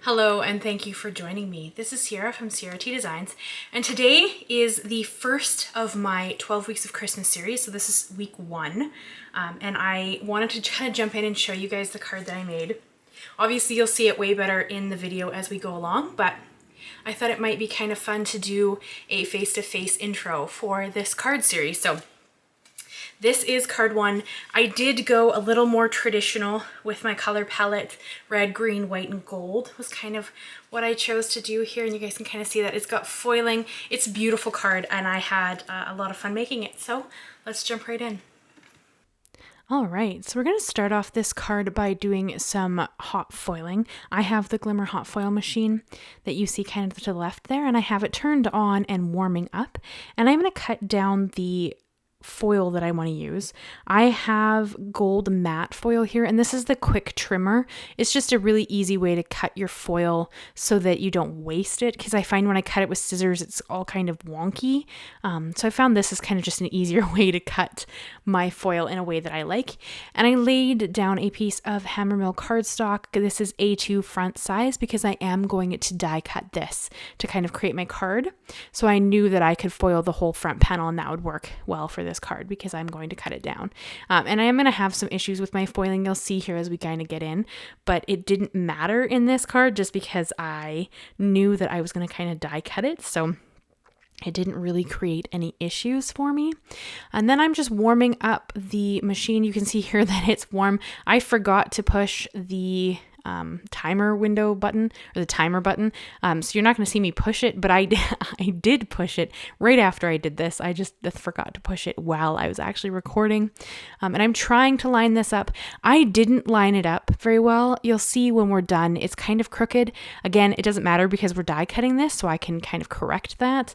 Hello and thank you for joining me. This is Ciara from Ciara T Designs, and today is the first of my 12 weeks of Christmas series. So this is week 1, and I wanted to kind of jump in and show you guys the card that I made. Obviously you'll see it way better in the video as we go along, but I thought it might be kind of fun to do a face-to-face intro for this card series. So this is card 1. I did go a little more traditional with my color palette. Red, green, white, and gold was kind of what I chose to do here. And you guys can kind of see that it's got foiling. It's a beautiful card and I had a lot of fun making it. So let's jump right in. All right, so we're going to start off this card by doing some hot foiling. I have the Glimmer hot foil machine that you see kind of to the left there, and I have it turned on and warming up. And I'm going to cut down the foil that I want to use. I have gold matte foil here, and this is the quick trimmer. It's just a really easy way to cut your foil so that you don't waste it, because I find when I cut it with scissors it's all kind of wonky. So I found this is kind of just an easier way to cut my foil in a way that I like. And I laid down a piece of HammerMill Cardstock. This is A2 front size because I am going to die cut this to kind of create my card. So I knew that I could foil the whole front panel and that would work well for this card because I'm going to cut it down. And I am going to have some issues with my foiling, you'll see here as we kind of get in, but it didn't matter in this card just because I knew that I was going to kind of die cut it. So it didn't really create any issues for me. And then I'm just warming up the machine. You can see here that it's warm. I forgot to push the timer window button or the timer button. So you're not going to see me push it, but I did push it right after I did this. I just forgot to push it while I was actually recording. And I'm trying to line this up. I didn't line it up very well. You'll see when we're done, it's kind of crooked. Again, it doesn't matter because we're die cutting this, so I can kind of correct that.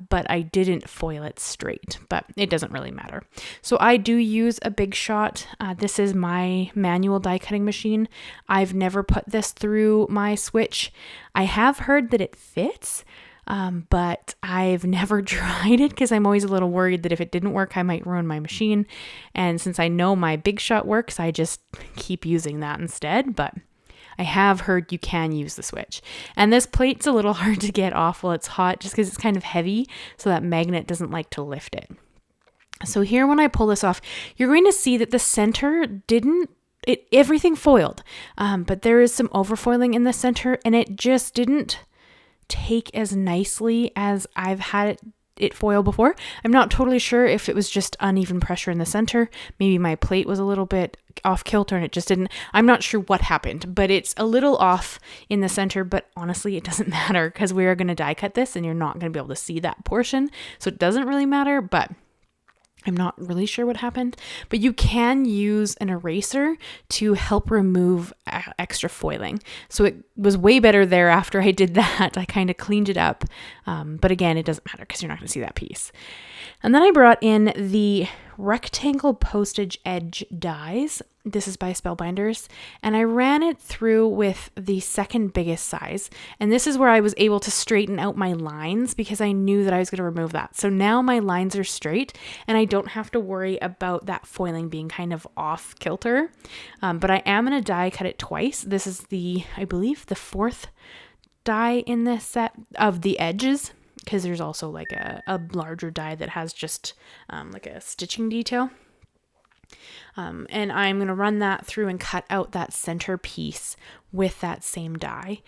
But I didn't foil it straight, but it doesn't really matter. So I do use a Big Shot. This is my manual die cutting machine. I've never put this through my switch. I have heard that it fits, but I've never tried it because I'm always a little worried that if it didn't work, I might ruin my machine. And since I know my Big Shot works, I just keep using that instead. But I have heard you can use the switch. And this plate's a little hard to get off while it's hot just because it's kind of heavy, so that magnet doesn't like to lift it. So here when I pull this off, you're going to see that the center everything foiled, but there is some overfoiling in the center and it just didn't take as nicely as I've had it foil before. I'm not totally sure if it was just uneven pressure in the center. Maybe my plate was a little bit off kilter and it just didn't. I'm not sure what happened, but it's a little off in the center, but honestly, it doesn't matter because we are going to die cut this and you're not going to be able to see that portion. So it doesn't really matter, but I'm not really sure what happened, but you can use an eraser to help remove extra foiling. So it was way better there after I did that. I kind of cleaned it up. But again, it doesn't matter because you're not going to see that piece. And then I brought in the rectangle postage edge dies. This is by Spellbinders, and I ran it through with the second biggest size. And this is where I was able to straighten out my lines because I knew that I was going to remove that. So now my lines are straight and I don't have to worry about that foiling being kind of off kilter. But I am going to die cut it twice. This is I believe the 4th die in this set of the edges, because there's also like a larger die that has just like a stitching detail. And I'm going to run that through and cut out that center piece with that same die.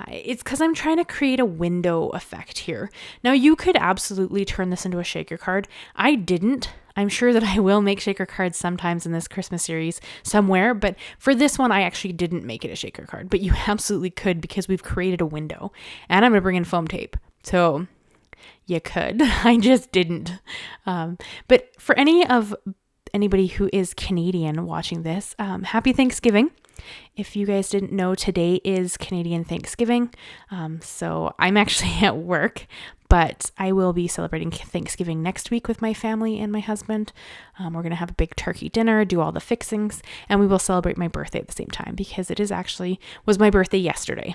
It's because I'm trying to create a window effect here. Now you could absolutely turn this into a shaker card. I didn't. I'm sure that I will make shaker cards sometimes in this Christmas series somewhere, but for this one, I actually didn't make it a shaker card, but you absolutely could because we've created a window and I'm going to bring in foam tape. So you could, I just didn't. But for anybody who is Canadian watching this, happy Thanksgiving. If you guys didn't know, today is Canadian Thanksgiving. So I'm actually at work, but I will be celebrating Thanksgiving next week with my family and my husband. We're going to have a big turkey dinner, do all the fixings, and we will celebrate my birthday at the same time because was my birthday yesterday.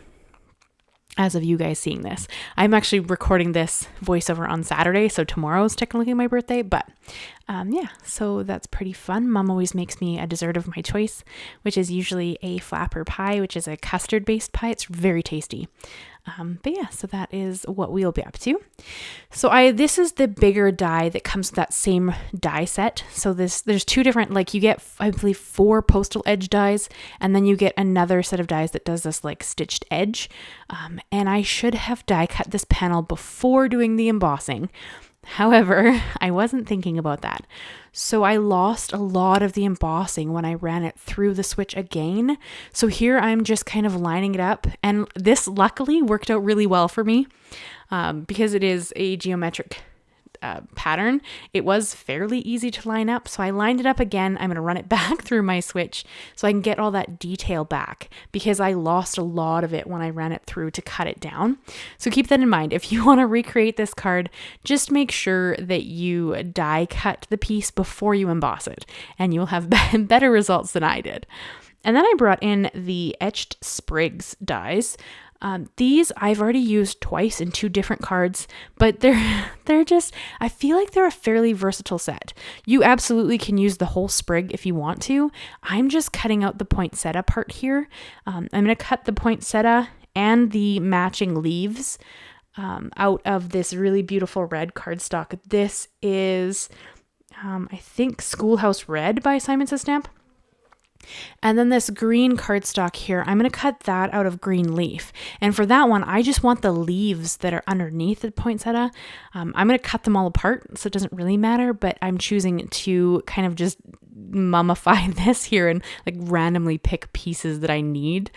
as of you guys seeing this. I'm actually recording this voiceover on Saturday, so tomorrow's technically my birthday, but yeah, so that's pretty fun. Mom always makes me a dessert of my choice, which is usually a flapper pie, which is a custard-based pie. It's very tasty. But yeah, so that is what we'll be up to. So this is the bigger die that comes with that same die set. So there's two different, like you get, I believe, 4 postal edge dies, and then you get another set of dies that does this like stitched edge. And I should have die cut this panel before doing the embossing. However, I wasn't thinking about that. So I lost a lot of the embossing when I ran it through the switch again. So here I'm just kind of lining it up. And this luckily worked out really well for me because it is a geometric pattern. It was fairly easy to line up. So I lined it up again. I'm going to run it back through my switch so I can get all that detail back because I lost a lot of it when I ran it through to cut it down. So keep that in mind. If you want to recreate this card, just make sure that you die cut the piece before you emboss it and you'll have better results than I did. And then I brought in the Etched Sprigs dies. These I've already used twice in 2 different cards, but they're just, I feel like they're a fairly versatile set. You absolutely can use the whole sprig if you want to. I'm just cutting out the poinsettia part here. I'm going to cut the poinsettia and the matching leaves out of this really beautiful red cardstock. This is, I think, Schoolhouse Red by Simon Says Stamp. And then this green cardstock here, I'm going to cut that out of green leaf. And for that one, I just want the leaves that are underneath the poinsettia. I'm going to cut them all apart, so it doesn't really matter, but I'm choosing to kind of just mummify this here and like randomly pick pieces that I need.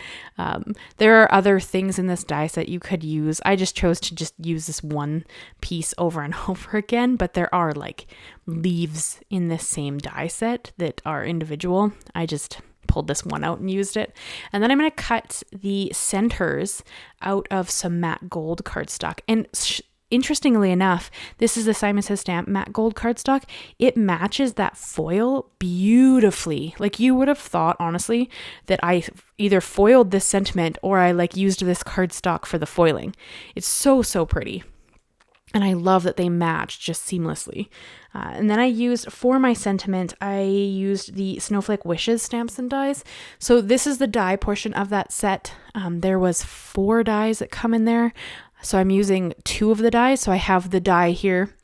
There are other things in this die set you could use. I just chose to just use this one piece over and over again, but there are like leaves in this same die set that are individual. I just pulled this one out and used it. And then I'm going to cut the centers out of some matte gold cardstock. And interestingly enough, this is the Simon Says Stamp matte gold cardstock. It matches that foil beautifully. Like you would have thought, honestly, that I either foiled this sentiment or I like used this cardstock for the foiling. It's so, so pretty. And I love that they match just seamlessly. And then I used, for my sentiment, I used the Snowflake Wishes stamps and dies. So this is the die portion of that set. There was 4 dies that come in there. So I'm using 2 of the dies. So I have the die here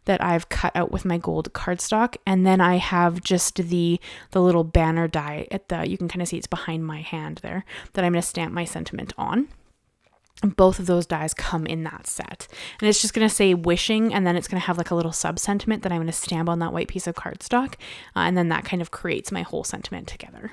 that I've cut out with my gold cardstock. And then I have just the little banner die at you can kind of see it's behind my hand there, that I'm going to stamp my sentiment on. Both of those dies come in that set. And it's just going to say wishing, and then it's going to have like a little sub-sentiment that I'm going to stamp on that white piece of cardstock. And then that kind of creates my whole sentiment together.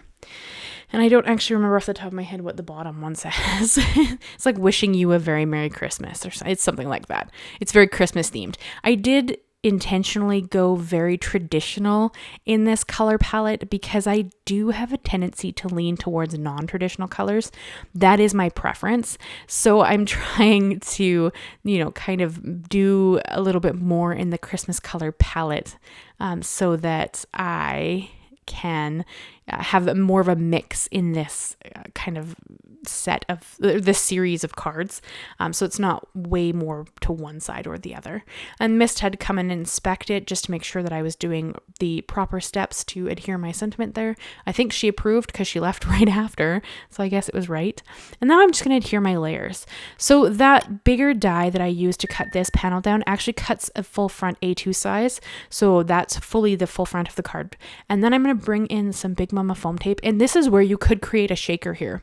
And I don't actually remember off the top of my head what the bottom one says. It's like wishing you a very Merry Christmas, or it's something like that. It's very Christmas themed. I did intentionally go very traditional in this color palette because I do have a tendency to lean towards non-traditional colors. That is my preference. So I'm trying to, kind of do a little bit more in the Christmas color palette so that I can have more of a mix in this kind of set of this series of cards. So it's not way more to one side or the other. And Mist had come in and inspect it just to make sure that I was doing the proper steps to adhere my sentiment there. I think she approved because she left right after. So I guess it was right. And now I'm just going to adhere my layers. So that bigger die that I used to cut this panel down actually cuts a full front A2 size. So that's fully the full front of the card. And then I'm going to bring in some Big Mama foam tape. And this is where you could create a shaker here.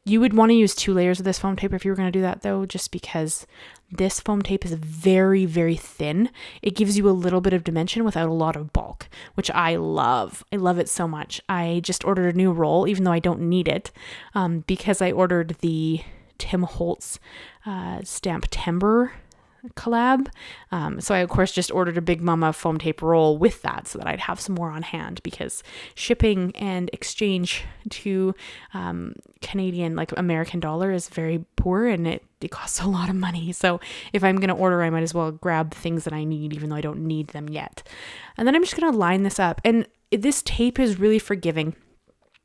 You would want to use 2 layers of this foam tape if you were going to do that though, just because this foam tape is very, very thin. It gives you a little bit of dimension without a lot of bulk, which I love. I love it so much. I just ordered a new roll, even though I don't need it, because I ordered the Tim Holtz Stamp Timber collab. So I of course just ordered a Big Mama foam tape roll with that so that I'd have some more on hand, because shipping and exchange to Canadian, like American dollar, is very poor and it costs a lot of money. So if I'm going to order, I might as well grab things that I need, even though I don't need them yet. And then I'm just going to line this up. And this tape is really forgiving.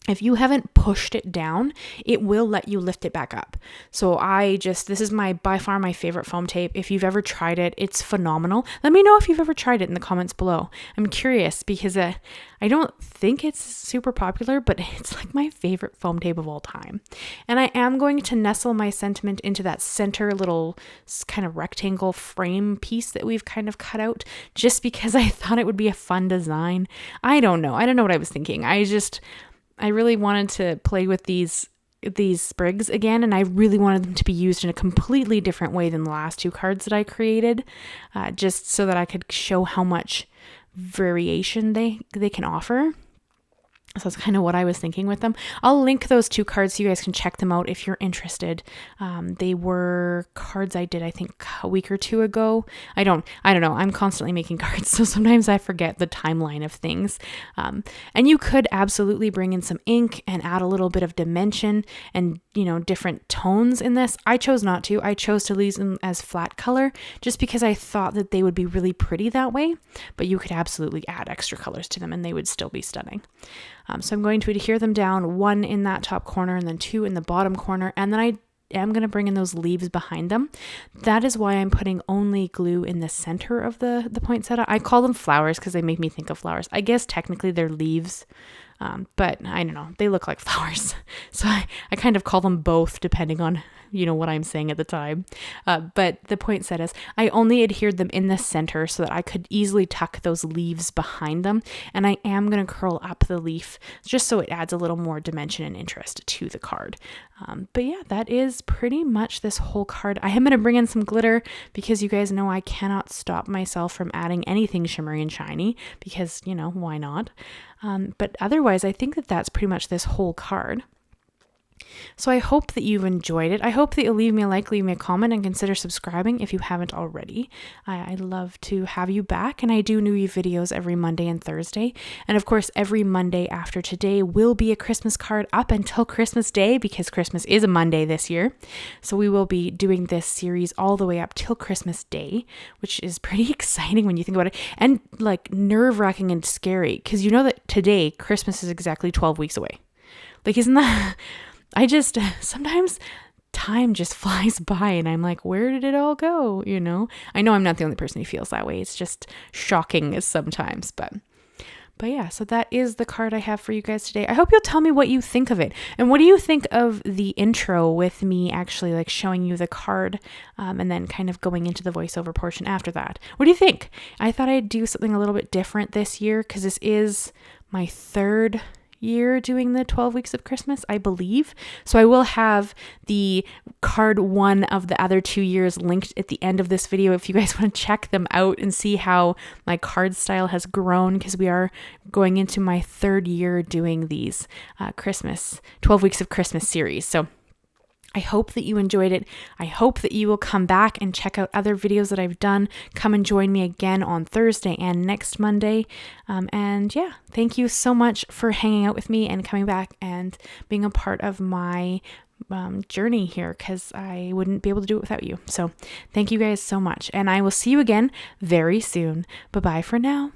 if you haven't pushed it down, it will let you lift it back up. So this is by far my favorite foam tape. If you've ever tried it, it's phenomenal. Let me know if you've ever tried it in the comments below. I'm curious because I don't think it's super popular, but it's like my favorite foam tape of all time. And I am going to nestle my sentiment into that center little kind of rectangle frame piece that we've kind of cut out, just because I thought it would be a fun design. I don't know what I was thinking. I really wanted to play with these sprigs again, and I really wanted them to be used in a completely different way than the last two cards that I created, just so that I could show how much variation they can offer. So that's kind of what I was thinking with them. I'll link those two cards so you guys can check them out if you're interested. They were cards I did, I think, a week or two ago. I don't know. I'm constantly making cards, so sometimes I forget the timeline of things. And you could absolutely bring in some ink and add a little bit of dimension and, different tones in this. I chose not to. I chose to leave them as flat color just because I thought that they would be really pretty that way. But you could absolutely add extra colors to them and they would still be stunning. So I'm going to adhere them down, 1 in that top corner and then 2 in the bottom corner. And then I am going to bring in those leaves behind them. That is why I'm putting only glue in the center of the poinsettia. I call them flowers because they make me think of flowers. I guess technically they're leaves, but I don't know. They look like flowers. So I kind of call them both depending on what I'm saying at the time. But the poinsettias, I only adhered them in the center so that I could easily tuck those leaves behind them. And I am going to curl up the leaf just so it adds a little more dimension and interest to the card. But yeah, that is pretty much this whole card. I am going to bring in some glitter because you guys know I cannot stop myself from adding anything shimmery and shiny because, why not? But otherwise, I think that's pretty much this whole card. So I hope that you've enjoyed it. I hope that you'll leave me a comment, and consider subscribing if you haven't already. I'd love to have you back, and I do new videos every Monday and Thursday. And of course, every Monday after today will be a Christmas card up until Christmas Day, because Christmas is a Monday this year. So we will be doing this series all the way up till Christmas Day, which is pretty exciting when you think about it, and like nerve-wracking and scary, because you know that today, Christmas is exactly 12 weeks away. Like, isn't that... sometimes time just flies by and I'm like, where did it all go? I know I'm not the only person who feels that way. It's just shocking sometimes, but yeah, so that is the card I have for you guys today. I hope you'll tell me what you think of it. And what do you think of the intro with me actually like showing you the card, and then kind of going into the voiceover portion after that? What do you think? I thought I'd do something a little bit different this year because this is my third year doing the 12 weeks of Christmas, I believe. So I will have the card 1 of the other 2 years linked at the end of this video if you guys want to check them out and see how my card style has grown, because we are going into my 3rd year doing these 12 weeks of Christmas series. So I hope that you enjoyed it. I hope that you will come back and check out other videos that I've done. Come and join me again on Thursday and next Monday. And yeah, thank you so much for hanging out with me and coming back and being a part of my journey here, because I wouldn't be able to do it without you. So thank you guys so much. And I will see you again very soon. Bye-bye for now.